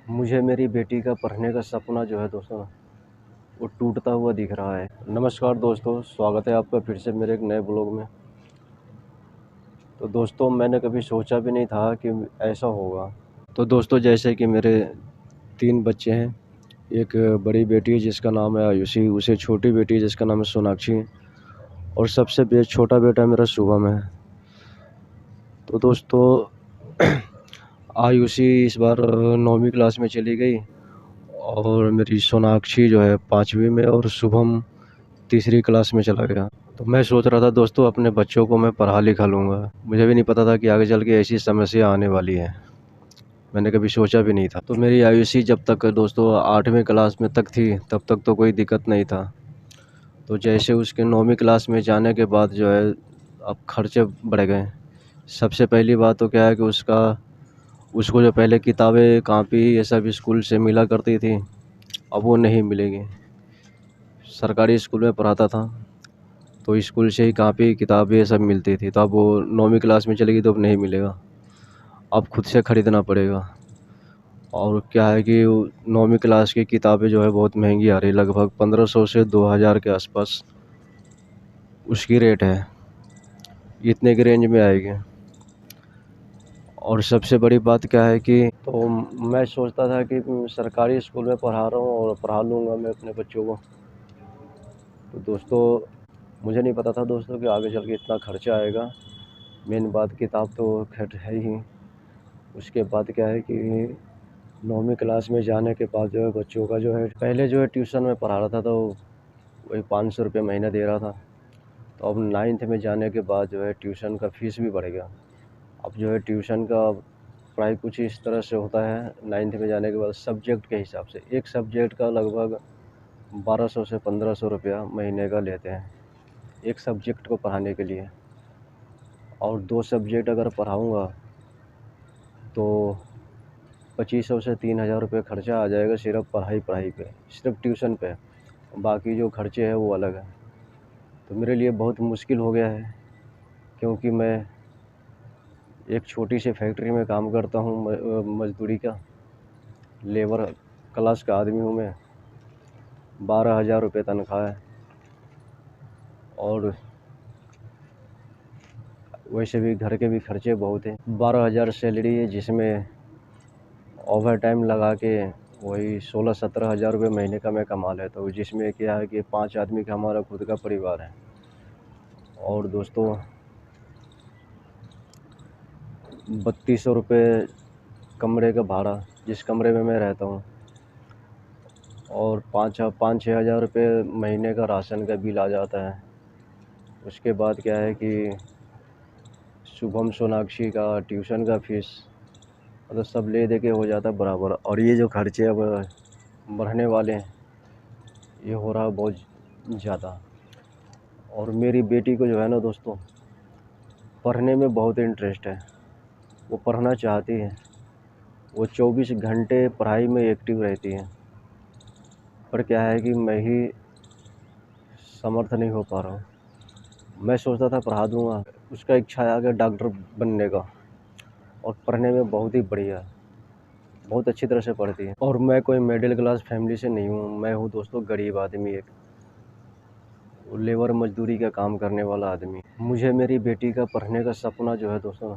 मुझे मेरी बेटी का पढ़ने का सपना जो है दोस्तों, वो टूटता हुआ दिख रहा है। नमस्कार दोस्तों, स्वागत है आपका फिर से मेरे एक नए ब्लॉग में। तो दोस्तों, मैंने कभी सोचा भी नहीं था कि ऐसा होगा। तो दोस्तों, जैसे कि मेरे 3 बच्चे हैं। एक बड़ी बेटी है जिसका नाम है आयुषी, उसे छोटी बेटी है जिसका नाम है सोनाक्षी, और सबसे छोटा बेटा मेरा शुभम है। तो दोस्तों, आयुषी इस बार 9वीं क्लास में चली गई, और मेरी सोनाक्षी जो है 5वीं में, और शुभम तीसरी क्लास में चला गया। तो मैं सोच रहा था दोस्तों, अपने बच्चों को मैं पढ़ा लिखा लूँगा। मुझे भी नहीं पता था कि आगे चल के ऐसी समस्या आने वाली है। मैंने कभी सोचा भी नहीं था। तो मेरी आयुषी जब तक दोस्तों 8वीं क्लास में तक थी, तब तक तो कोई दिक्कत नहीं था। तो जैसे उसके 9वीं क्लास में जाने के बाद जो है, अब खर्चे बढ़ गए। सबसे पहली बात तो क्या है कि उसको जो पहले किताबें, कॉपी ये सब स्कूल से मिला करती थी, अब वो नहीं मिलेगी। सरकारी स्कूल में पढ़ाता था, तो स्कूल से ही कॉपी किताबें ये सब मिलती थी। तो अब वो 9वीं क्लास में चलेगी तो अब नहीं मिलेगा, अब खुद से ख़रीदना पड़ेगा। और क्या है कि 9वीं क्लास की किताबें जो है बहुत महंगी आ रही है, लगभग 1500 से 2000 के आसपास उसकी रेट है, इतने की रेंज में आएगी। और सबसे बड़ी बात क्या है कि तो मैं सोचता था कि सरकारी स्कूल में पढ़ा रहा हूँ और पढ़ा लूँगा मैं अपने बच्चों को। तो दोस्तों, मुझे नहीं पता था दोस्तों कि आगे चल के इतना खर्चा आएगा। मेन बात किताब तो खैर है ही। उसके बाद क्या है कि 9वीं क्लास में जाने के बाद जो है बच्चों का जो है, पहले जो है ट्यूशन में पढ़ा रहा था, तो वही 500 रुपये महीना दे रहा था। तो अब 9th में जाने के बाद जो है ट्यूशन का फ़ीस भी बढ़ गया। अब जो है ट्यूशन का पढ़ाई कुछ इस तरह से होता है, 9th में जाने के बाद सब्जेक्ट के हिसाब से एक सब्जेक्ट का लगभग 1200 से 1500 रुपया महीने का लेते हैं, एक सब्जेक्ट को पढ़ाने के लिए। और 2 सब्जेक्ट अगर पढ़ाऊँगा तो 2500 से 3000 रुपये खर्चा आ जाएगा, सिर्फ पढ़ाई पे, सिर्फ ट्यूशन पे। बाकी जो खर्चे हैं वो अलग है। तो मेरे लिए बहुत मुश्किल हो गया है, क्योंकि मैं एक छोटी सी फैक्ट्री में काम करता हूँ, मज़दूरी का लेबर क्लास का आदमी हूँ मैं। 12,000 रुपये तनख्वाह है, और वैसे भी घर के भी खर्चे बहुत हैं। 12,000 सैलरी है, जिसमें ओवर टाइम लगा के वही 16-17 हज़ार रुपये महीने का मैं कमा लेता हूँ, जिसमें क्या है कि 5 आदमी का हमारा खुद का परिवार है। और दोस्तों, 3200 रुपये कमरे का भाड़ा, जिस कमरे में मैं रहता हूँ, और 5-6 हज़ार रुपये महीने का राशन का बिल आ जाता है। उसके बाद क्या है कि शुभम सोनाक्षी का ट्यूशन का फ़ीस, मतलब सब ले दे के हो जाता है बराबर। और ये जो खर्चे अब बढ़ने वाले हैं, ये हो रहा है बहुत ज़्यादा। और मेरी बेटी को जो है ना दोस्तों, पढ़ने में बहुत इंटरेस्ट है, वो पढ़ना चाहती है, वो 24 घंटे पढ़ाई में एक्टिव रहती है। पर क्या है कि मैं ही समर्थ नहीं हो पा रहा हूँ। मैं सोचता था पढ़ा दूँगा, उसका इच्छा है आगे डॉक्टर बनने का, और पढ़ने में बहुत ही बढ़िया, बहुत अच्छी तरह से पढ़ती है। और मैं कोई मिडिल क्लास फैमिली से नहीं हूँ, मैं हूँ दोस्तों गरीब आदमी, एक लेबर मजदूरी का काम करने वाला आदमी। मुझे मेरी बेटी का पढ़ने का सपना जो है दोस्तों,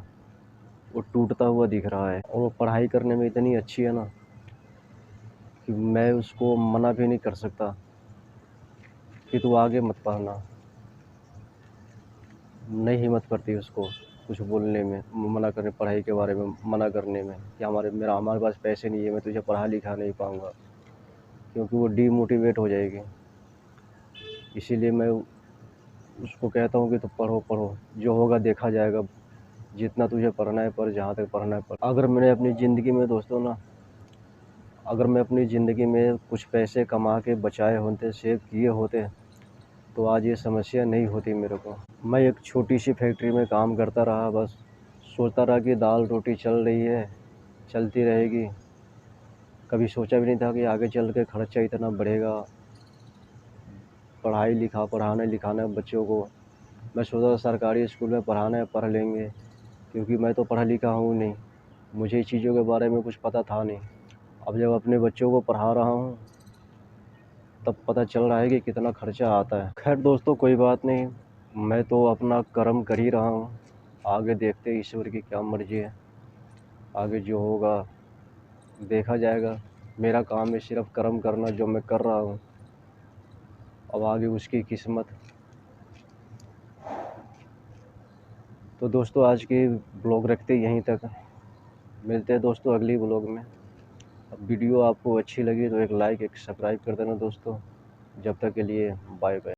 वो टूटता हुआ दिख रहा है। और वो पढ़ाई करने में इतनी अच्छी है ना कि मैं उसको मना भी नहीं कर सकता कि तू आगे मत पढ़ना। नहीं हिम्मत करती उसको कुछ बोलने में, मना करने, पढ़ाई के बारे में मना करने में, कि हमारे पास पैसे नहीं है, मैं तुझे पढ़ा लिखा नहीं पाऊँगा, क्योंकि वो डीमोटिवेट हो जाएगी। इसीलिए मैं उसको कहता हूँ कि तू पढ़ो पढ़ो, जो होगा देखा जाएगा, जितना तुझे पढ़ना है पढ़, जहाँ तक पढ़ना है पढ़। अगर मैं अपनी ज़िंदगी में कुछ पैसे कमा के बचाए होते, सेव किए होते, तो आज ये समस्या नहीं होती मेरे को। मैं एक छोटी सी फैक्ट्री में काम करता रहा, बस सोचता रहा कि दाल रोटी चल रही है, चलती रहेगी। कभी सोचा भी नहीं था कि आगे चल के खर्चा इतना बढ़ेगा, पढ़ाने लिखाना बच्चों को। मैं सोचा था सरकारी स्कूल में पढ़ाना है, पढ़ लेंगे, क्योंकि मैं तो पढ़ा लिखा हूँ नहीं, मुझे इस चीज़ों के बारे में कुछ पता था नहीं। अब जब अपने बच्चों को पढ़ा रहा हूँ तब पता चल रहा है कि कितना खर्चा आता है। खैर दोस्तों कोई बात नहीं, मैं तो अपना कर्म कर ही रहा हूँ, आगे देखते हैं ईश्वर की क्या मर्जी है, आगे जो होगा देखा जाएगा। मेरा काम है सिर्फ कर्म करना जो मैं कर रहा हूँ, अब आगे उसकी किस्मत। तो दोस्तों आज की ब्लॉग रखते यहीं तक, मिलते हैं दोस्तों अगली ब्लॉग में। अब वीडियो आपको अच्छी लगी तो एक लाइक एक सब्सक्राइब कर देना दोस्तों। जब तक के लिए बाय बाय।